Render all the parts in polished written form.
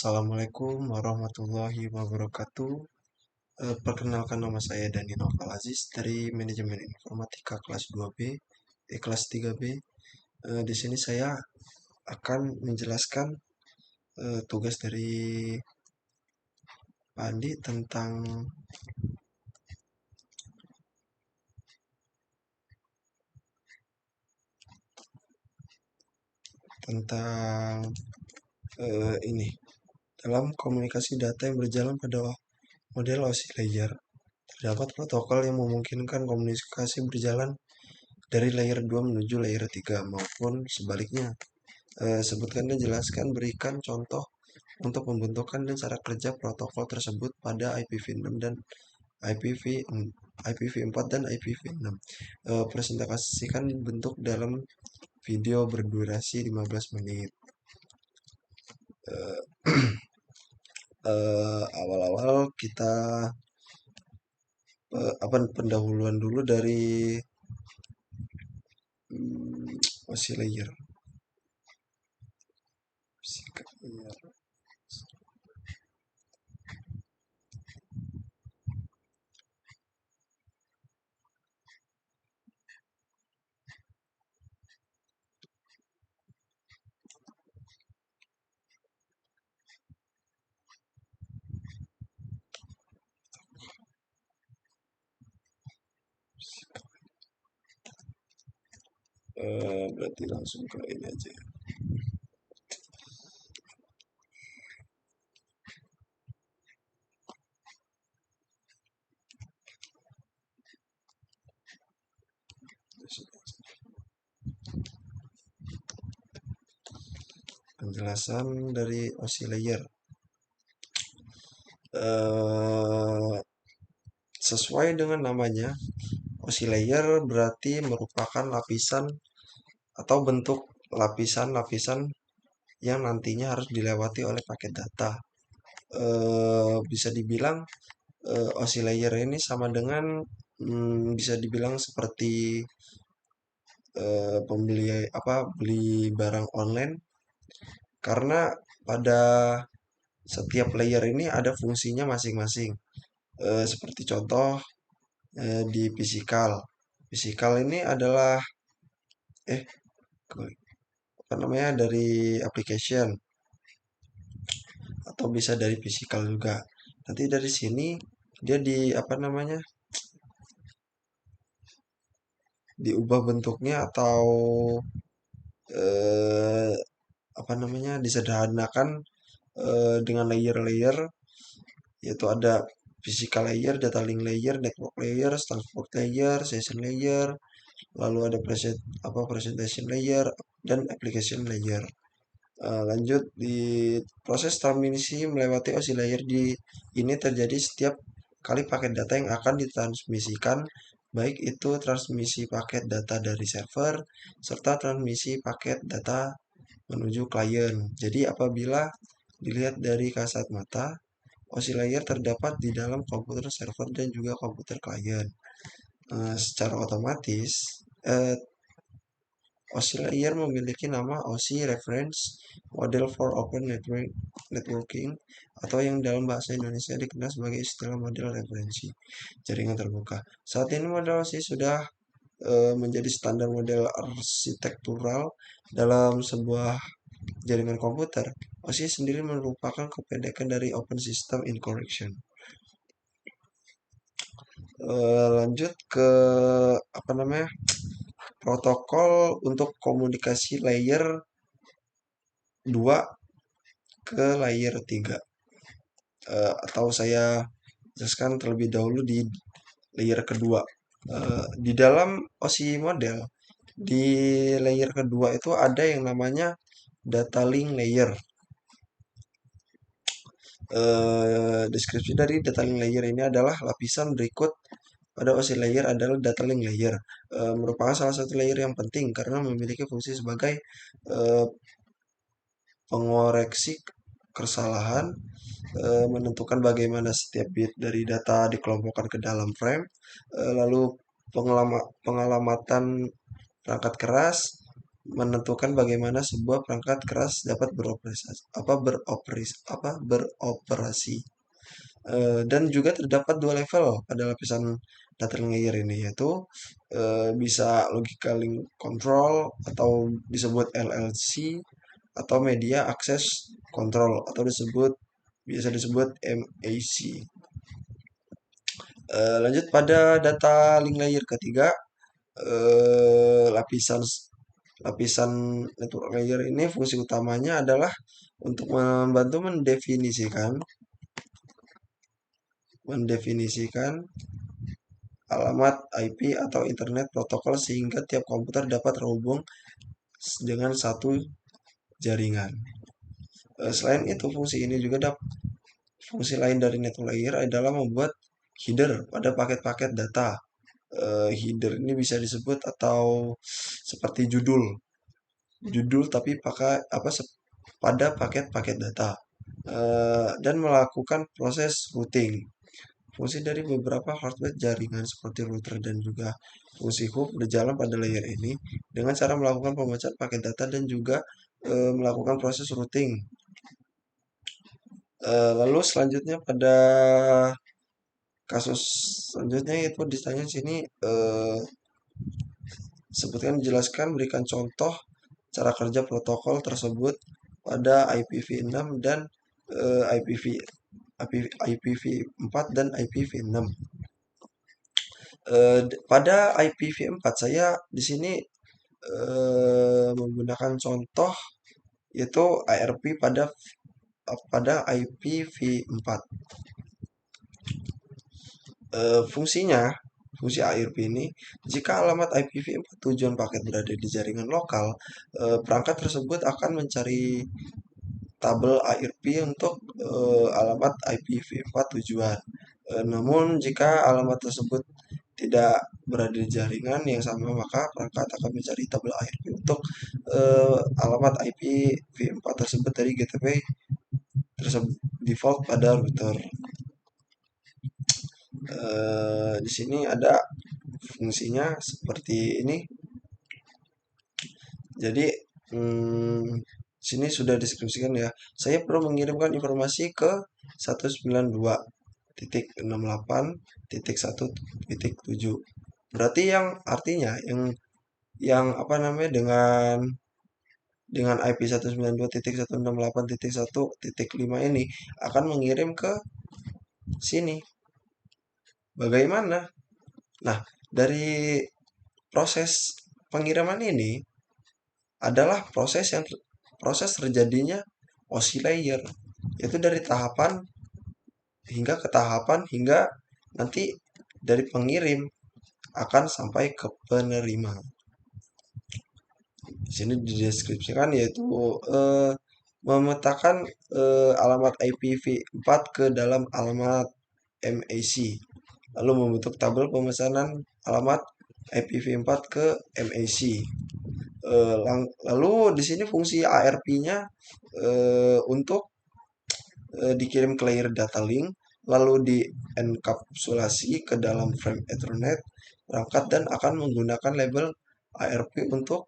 Assalamualaikum warahmatullahi wabarakatuh. Perkenalkan nama saya Dani Noval Aziz dari Manajemen Informatika kelas 2B, kelas 3B. Di sini saya akan menjelaskan tugas dari Pak Andi tentang ini dalam komunikasi data yang berjalan pada model OSI layer. Terdapat protokol yang memungkinkan komunikasi berjalan dari layer 2 menuju layer 3 maupun sebaliknya. Sebutkan dan jelaskan, berikan contoh untuk pembentukan dan cara kerja protokol tersebut pada IPv6 dan IPv IPv4 dan IPv6. Presentasikan bentuk dalam video berdurasi 15 menit. Awal-awal kita pendahuluan dulu dari OSI layer. Berarti langsung ke ini aja. Penjelasan dari OSI layer. Sesuai dengan namanya, OSI layer berarti merupakan lapisan atau bentuk lapisan-lapisan yang nantinya harus dilewati oleh paket data. Bisa dibilang OSI layer ini sama dengan bisa dibilang seperti beli barang online, karena pada setiap layer ini ada fungsinya masing-masing. Seperti contoh di fisikal. Fisikal ini adalah dari application atau bisa dari fisikal juga. Nanti dari sini dia diubah bentuknya atau eh, disederhanakan dengan layer-layer, yaitu ada physical layer, data link layer, network layer, transport layer, session layer, lalu ada presentation layer dan application layer. Lanjut, di proses transmisi melewati OSI layer ini terjadi setiap kali paket data yang akan ditransmisikan, baik itu transmisi paket data dari server serta transmisi paket data menuju klien. Jadi apabila dilihat dari kasat mata, OSI layer terdapat di dalam komputer server dan juga komputer klien. Secara otomatis, OSI layer memiliki nama OSI Reference Model for Open Networking, atau yang dalam bahasa Indonesia dikenal sebagai istilah model referensi jaringan terbuka. Saat ini model OSI sudah menjadi standar model arsitektural dalam sebuah jaringan komputer. OSI sendiri merupakan kependekan dari Open System Incorporation. Lanjut ke protokol untuk komunikasi layer 2 ke layer 3. Atau saya jelaskan terlebih dahulu di layer kedua. Di dalam OSI model, di layer kedua itu ada yang namanya data link layer. Deskripsi dari data link layer ini adalah lapisan berikut pada OSI layer adalah data link layer. Merupakan salah satu layer yang penting karena memiliki fungsi sebagai pengoreksi kesalahan, menentukan bagaimana setiap bit dari data dikelompokkan ke dalam frame, lalu pengalamatan perangkat keras, menentukan bagaimana sebuah perangkat keras dapat beroperasi. Dan juga terdapat dua level pada lapisan data layer ini, yaitu bisa logical link control atau disebut LLC, atau media access control atau biasa disebut MAC. Lanjut pada data link layer ketiga, lapisan lapisan network layer ini fungsi utamanya adalah untuk membantu mendefinisikan alamat IP atau internet protokol sehingga tiap komputer dapat terhubung dengan satu jaringan. Selain itu, fungsi lain dari network layer adalah membuat header pada paket-paket data. Header ini bisa disebut atau seperti judul tapi pada paket-paket data, dan melakukan proses routing. Fungsi dari beberapa hardware jaringan seperti router dan juga fungsi hub berjalan pada layer ini dengan cara melakukan pembacaan paket data dan juga melakukan proses routing. Lalu selanjutnya pada kasus selanjutnya itu ditanya sini, jelaskan, berikan contoh cara kerja protokol tersebut pada IPv6 dan IPv4 dan IPv6. Pada IPv4 saya di sini menggunakan contoh yaitu ARP pada IPv4. Fungsi ARP ini, jika alamat IPv4 tujuan paket berada di jaringan lokal, perangkat tersebut akan mencari tabel ARP untuk alamat IPv4 tujuan. Namun jika alamat tersebut tidak berada di jaringan yang sama, maka perangkat akan mencari tabel ARP untuk alamat IPv4 tersebut dari gateway tersebut default pada router. Di sini ada fungsinya seperti ini. Jadi sini sudah deskripsikan ya. Saya perlu mengirimkan informasi ke 192.68.1.7. Berarti yang artinya yang apa namanya dengan IP 192.168.1.5 ini akan mengirim ke sini. Bagaimana? Nah, dari proses pengiriman ini adalah proses terjadinya oscillator, yaitu dari tahapan hingga nanti dari pengirim akan sampai ke penerima. Di sini dideskripsikan yaitu memetakan alamat IPv4 ke dalam alamat MAC, lalu membentuk tabel pemesanan alamat IPv4 ke MAC. Lalu di sini fungsi ARP-nya untuk dikirim ke layer data link, lalu dienkapsulasi ke dalam frame Ethernet perangkat dan akan menggunakan label ARP untuk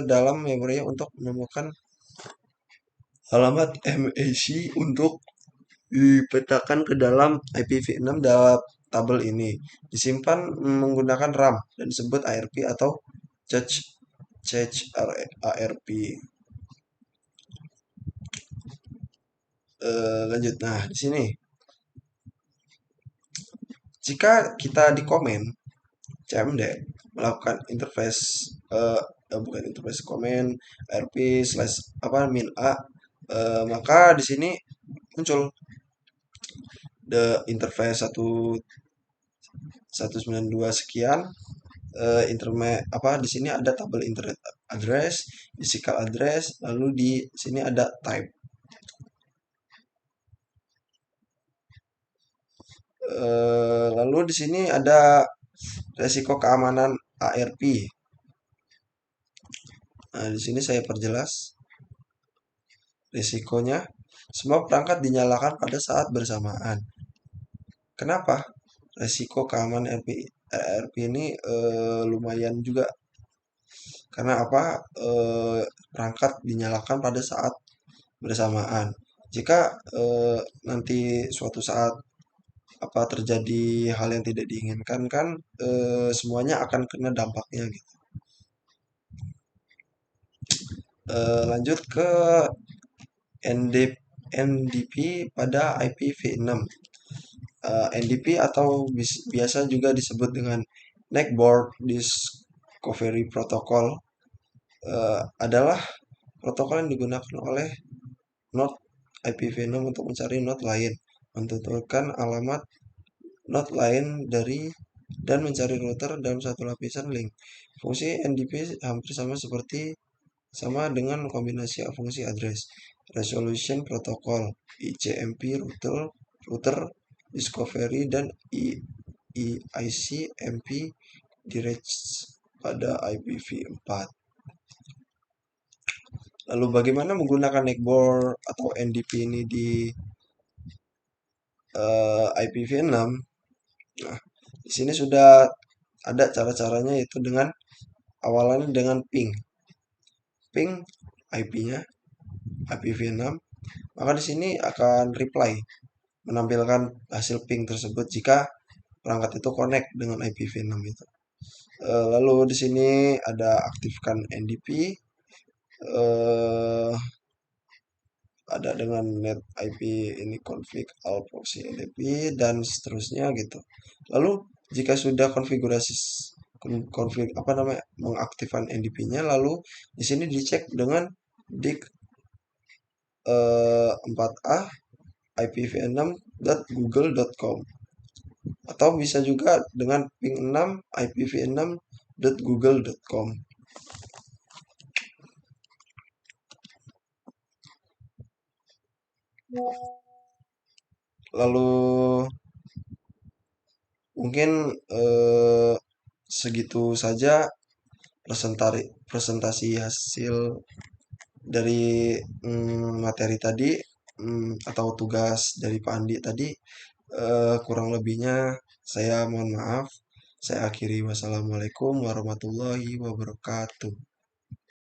dalam memorinya untuk menemukan alamat MAC untuk dipetakan ke dalam IPv6 dalam tabel ini. Disimpan menggunakan RAM dan disebut ARP atau cache ARP. Lanjut. Nah, di sini jika kita di komen cmd melakukan interface bukan interface komen ARP min a, maka di sini muncul the interface 192 sekian, di sini ada tabel internet address, physical address, lalu di sini ada type. Lalu di sini ada resiko keamanan ARP. Nah, di sini saya perjelas risikonya. Semua perangkat dinyalakan pada saat bersamaan. Kenapa? Resiko keamanan ARP ini lumayan juga Karena apa? Perangkat dinyalakan pada saat bersamaan. Jika nanti suatu saat apa terjadi hal yang tidak diinginkan kan semuanya akan kena dampaknya gitu. Lanjut ke NDP pada IPv6. NDP atau biasa juga disebut dengan Network Discovery Protocol adalah protokol yang digunakan oleh node IPv6 untuk mencari node lain, menentukan alamat node lain dari dan mencari router dalam satu lapisan link. Fungsi NDP hampir sama dengan kombinasi fungsi address resolution protocol ICMP router discovery dan ICMP direct pada IPv4. Lalu bagaimana menggunakan neckboard atau NDP ini di IPv6? Nah, di sini sudah ada cara-caranya yaitu dengan awalannya dengan ping. Ping IP-nya IPv6, maka di sini akan reply menampilkan hasil ping tersebut jika perangkat itu connect dengan IPv6 itu. Lalu di sini ada aktifkan NDP, eh, ada dengan net IP ini config all proxy NDP dan seterusnya gitu. Lalu jika sudah konfig apa namanya mengaktifkan NDP-nya, lalu di sini dicek dengan dik 4a ipv6.google.com atau bisa juga dengan ping 6 ipv6.google.com. Lalu mungkin segitu saja presentasi hasil dari materi tadi atau tugas dari Pak Andi tadi. Kurang lebihnya saya mohon maaf. Saya akhiri. Wassalamualaikum warahmatullahi wabarakatuh.